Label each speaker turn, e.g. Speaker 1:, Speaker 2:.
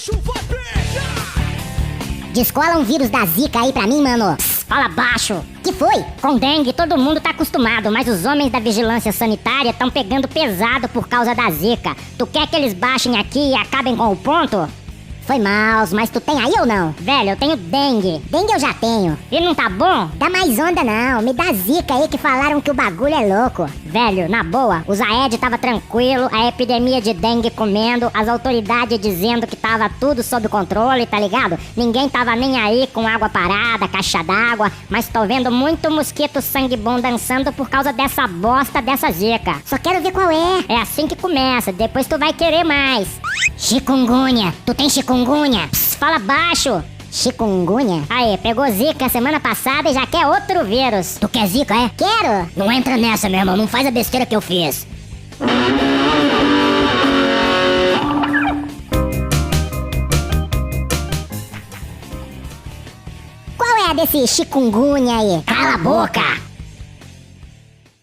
Speaker 1: bicho vai pegar!
Speaker 2: Descola um vírus da Zika aí pra mim, mano.
Speaker 3: Psst, fala baixo.
Speaker 2: Que foi?
Speaker 3: Com dengue todo mundo tá acostumado, mas os homens da vigilância sanitária estão pegando pesado por causa da Zika. Tu quer que eles baixem aqui e acabem com o ponto?
Speaker 2: Foi mal, mas tu tem aí ou não?
Speaker 3: Velho, eu tenho dengue.
Speaker 2: Dengue eu já tenho.
Speaker 3: E não tá bom?
Speaker 2: Dá mais onda não, me dá Zika aí que falaram que o bagulho é louco.
Speaker 3: Velho, na boa, o Zaed tava tranquilo, a epidemia de dengue comendo, as autoridades dizendo que tava tudo sob controle, tá ligado? Ninguém tava nem aí com água parada, caixa d'água, mas tô vendo muito mosquito sangue bom dançando por causa dessa bosta dessa Zika.
Speaker 2: Só quero ver qual é.
Speaker 3: É assim que começa, depois tu vai querer mais.
Speaker 2: Chikungunya, tu tem chikungunya?
Speaker 3: Psst, fala baixo.
Speaker 2: Chikungunya?
Speaker 3: Aí, pegou Zika semana passada e já quer outro vírus.
Speaker 2: Tu quer Zika, é?
Speaker 3: Quero.
Speaker 2: Não entra nessa, meu irmão, não faz a besteira que eu fiz. Qual é a desse chikungunya aí?
Speaker 3: Cala a boca.